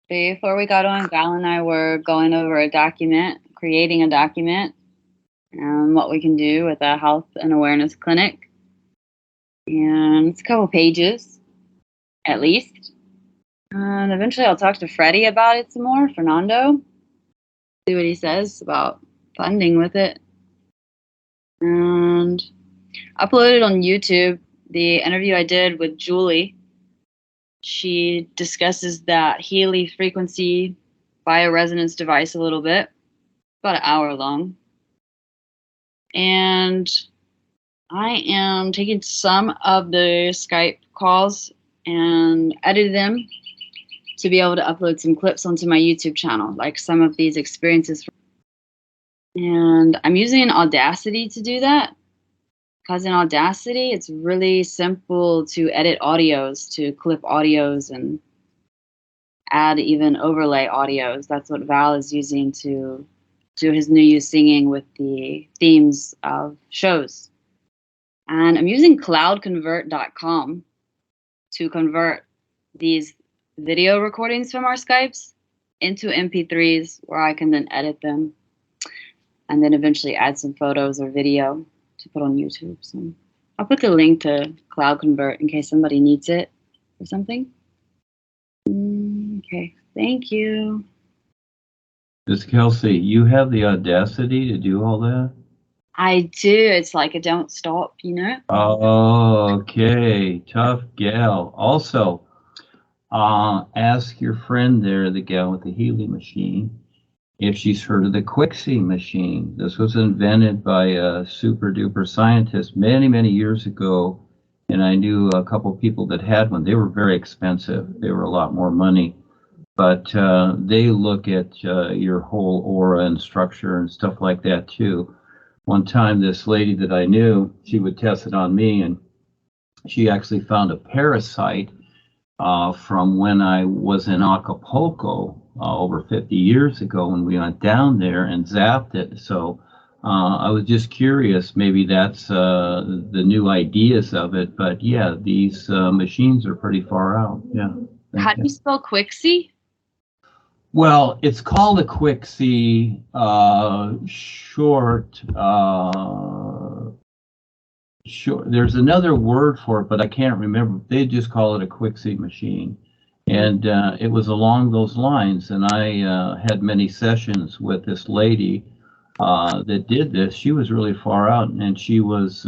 Before we got on, Val and I were going over a document, creating a document, and what we can do with a health and awareness clinic. And it's a couple pages, at least. And eventually I'll talk to Freddie about it some more, Fernando, see what he says about funding with it. And uploaded on YouTube the interview I did with Julie. She discusses that Healy frequency bioresonance device a little bit, about an hour long. And I am taking some of the Skype calls and edited them to be able to upload some clips onto my YouTube channel, like some of these experiences. And I'm using Audacity to do that, because in Audacity, it's really simple to edit audios, to clip audios and add even overlay audios. That's what Val is using to do his NUUU singing with the themes of shows. And I'm using cloudconvert.com to convert these video recordings from our Skypes into MP3s, where I can then edit them and then eventually add some photos or video to put on YouTube. So I'll put the link to Cloud Convert in case somebody needs it or something. Okay, thank you. Ms. Kelsey, you have the audacity to do all that? I do. It's like a don't stop, you know? Oh, okay. Tough gal. Also, ask your friend there, the gal with the Healy machine, if she's heard of the Quixie machine. This was invented by a super duper scientist many, many years ago. And I knew a couple people that had one. They were very expensive. They were a lot more money. But they look at your whole aura and structure and stuff like that too. One time, this lady that I knew, she would test it on me, and she actually found a parasite from when I was in Acapulco over 50 years ago when we went down there and zapped it. So I was just curious, maybe that's the new ideas of it. But yeah, these machines are pretty far out. Yeah. How do you spell Quixie? Well, it's called a Quixie short. There's another word for it, but I can't remember. They just call it a Quixie machine. And it was along those lines. And I had many sessions with this lady that did this. She was really far out, and she was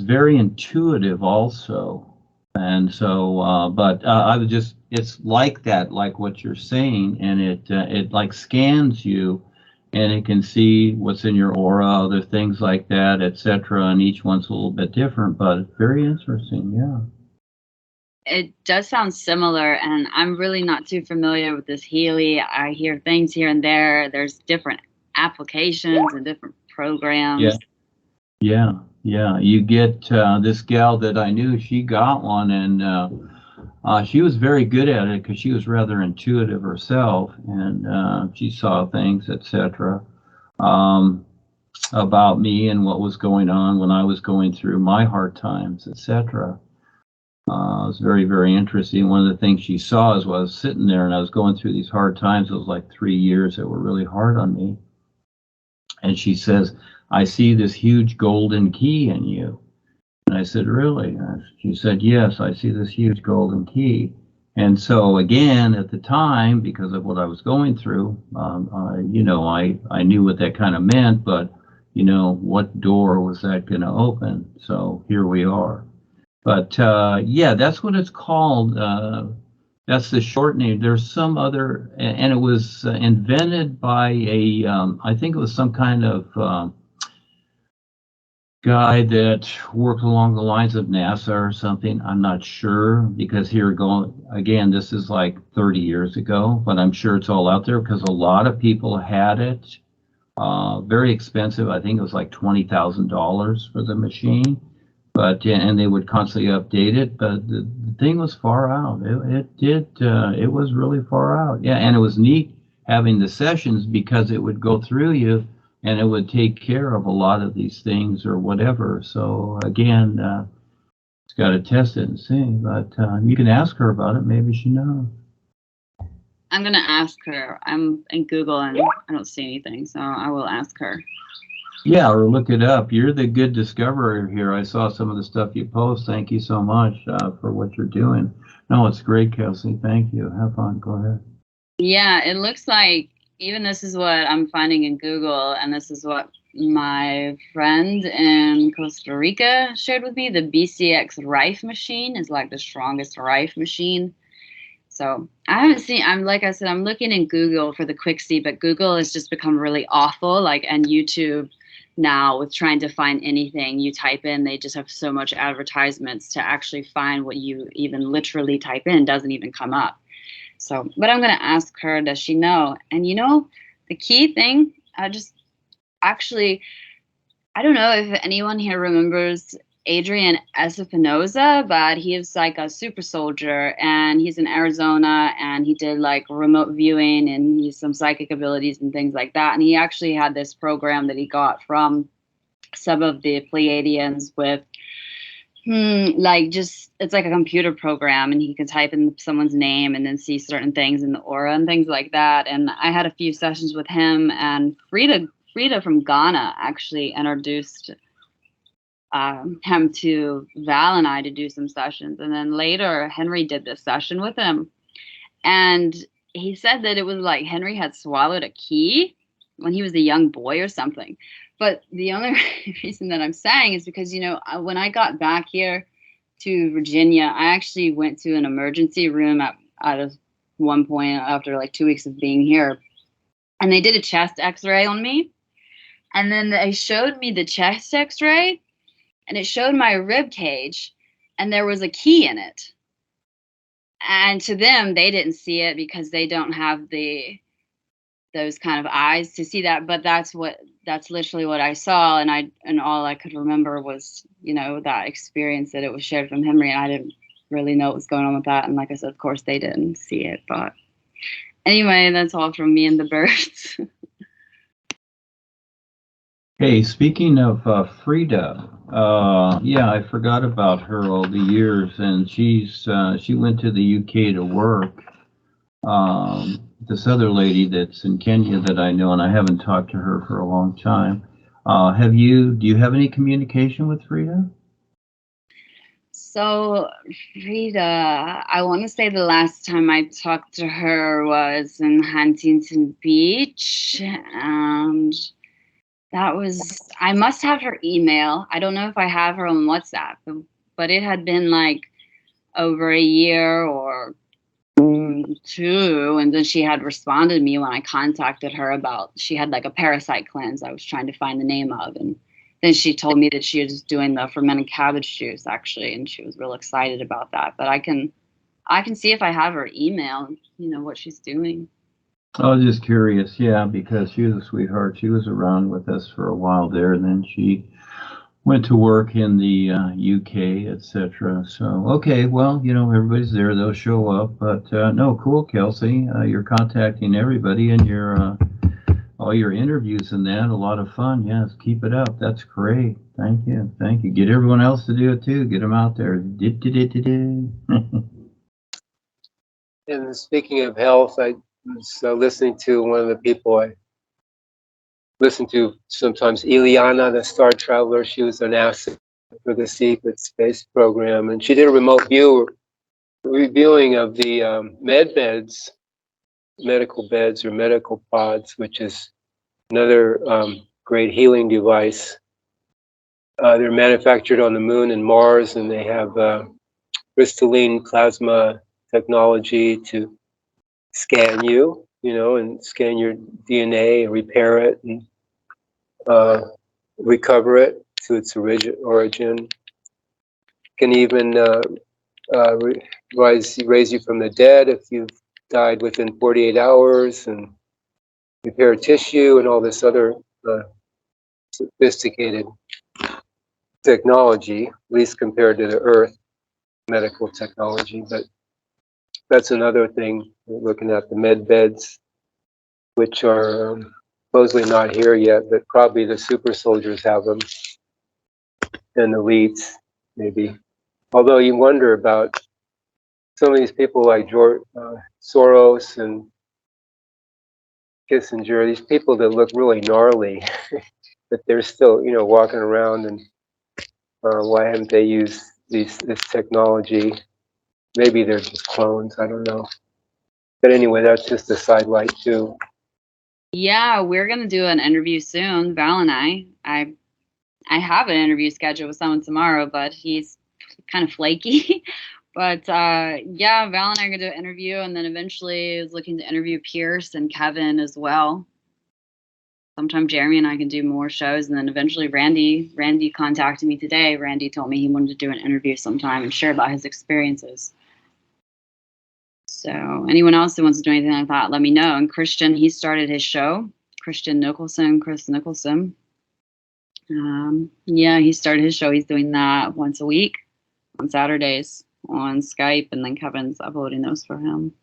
very intuitive also. And so, but I was just, it's like that, like what you're saying, and it like scans you, and it can see what's in your aura, other things like that, etc. And each one's a little bit different, but very interesting, yeah. It does sound similar, and I'm really not too familiar with this Healy. I hear things here and there. There's different applications and different programs. Yeah. You get this gal that I knew, she got one, and she was very good at it because she was rather intuitive herself, and she saw things, etc. About me and what was going on when I was going through my hard times, etc. It was very, very interesting. One of the things she saw is while I was sitting there and I was going through these hard times. It was like 3 years that were really hard on me. And she says, I see this huge golden key in you. And I said, really? She said, yes, I see this huge golden key. And so again, at the time, because of what I was going through, I knew what that kind of meant, but, what door was that going to open? So here we are. But yeah, that's what it's called. That's the short name. There's some other, and it was invented by I think it was some kind of guy that worked along the lines of NASA or something. I'm not sure, because again, this is like 30 years ago, but I'm sure it's all out there because a lot of people had it. Very expensive. I think it was like $20,000 for the machine. But and they would constantly update it, but the thing was far out. It was really far out. Yeah, and it was neat having the sessions because it would go through you and it would take care of a lot of these things or whatever. So again, it's got to test it and see. But you can ask her about it. Maybe she knows. I'm gonna ask her. I'm in Google and I don't see anything, so I will ask her. Yeah, or look it up. You're the good discoverer here. I saw some of the stuff you post. Thank you so much for what you're doing. No, it's great, Kelsey. Thank you. Have fun. Go ahead. Yeah, it looks like even this is what I'm finding in Google, and this is what my friend in Costa Rica shared with me. The BCX Rife machine is like the strongest Rife machine. So I haven't seen, I'm like I said, I'm looking in Google for the quick see, but Google has just become really awful. Like, and YouTube now with trying to find anything you type in, they just have so much advertisements to actually find what you even literally type in doesn't even come up. So, but I'm going to ask her, does she know? And you know, the key thing, I don't know if anyone here remembers Adrian Espinoza, but he is like a super soldier and he's in Arizona and he did like remote viewing and he's some psychic abilities and things like that. And he actually had this program that he got from some of the Pleiadians with like just it's like a computer program and he could type in someone's name and then see certain things in the aura and things like that. And I had a few sessions with him, and Frida from Ghana actually introduced him to Val and I to do some sessions. And then later Henry did this session with him, and he said that it was like Henry had swallowed a key when he was a young boy or something. But the only reason that I'm saying is because, you know, when I got back here to Virginia, I actually went to an emergency room at one point after like 2 weeks of being here. And they did a chest x-ray on me. And then they showed me the chest x-ray and it showed my rib cage and there was a key in it. And to them, they didn't see it because they don't have those kind of eyes to see that, but that's literally what I saw, and all I could remember was, you know, that experience that it was shared from Henry, and I didn't really know what was going on with that. And like I said, of course they didn't see it, but anyway, that's all from me and the birds. Hey, speaking of Frida, yeah, I forgot about her all the years, and she went to the UK to work. This other lady that's in Kenya that I know, and I haven't talked to her for a long time. Do you have any communication with Frida? So Frida, I want to say the last time I talked to her was in Huntington Beach, and that was, I must have her email. I don't know if I have her on WhatsApp, but it had been like over a year or two, and then she had responded to me when I contacted her about, she had like a parasite cleanse I was trying to find the name of, and then she told me that she was doing the fermented cabbage juice actually, and she was real excited about that. But I can see if I have her email, you know, what she's doing. I was just curious, yeah, because she was a sweetheart. She was around with us for a while there, and then she went to work in the UK, etc. So, okay, well, you know, everybody's there. They'll show up. But no, cool, Kelsey. You're contacting everybody, and all your interviews and that. A lot of fun. Yes, keep it up. That's great. Thank you. Thank you. Get everyone else to do it too. Get them out there. And speaking of health, I was listening to one of the people I listen to sometimes, Ileana, the star traveler. She was an NASA for the secret space program, and she did a remote view reviewing of the medical beds or medical pods, which is another great healing device. They're manufactured on the moon and Mars, and they have crystalline plasma technology to scan you, and scan your DNA and repair it and recover it to its origin. Can even raise you from the dead if you've died within 48 hours, and repair tissue and all this other sophisticated technology, at least compared to the Earth medical technology. But that's another thing. We're looking at the med beds, which are supposedly not here yet, but probably the super soldiers have them, and elites maybe. Although you wonder about some of these people like George Soros and Kissinger, these people that look really gnarly, but they're still, walking around. And why haven't they used this technology? Maybe they're just clones. I don't know. But anyway, that's just a sidelight too. Yeah, we're gonna do an interview soon, Val and I. I have an interview scheduled with someone tomorrow, but he's kind of flaky. But yeah, Val and I are gonna do an interview, and then eventually is looking to interview Pierce and Kevin as well. Sometime Jeremy and I can do more shows, and then eventually Randy contacted me today. Randy told me he wanted to do an interview sometime and share about his experiences. So anyone else who wants to do anything like that, let me know. And Christian, he started his show, Chris Nicholson. Yeah, he started his show. He's doing that once a week on Saturdays on Skype, and then Kevin's uploading those for him.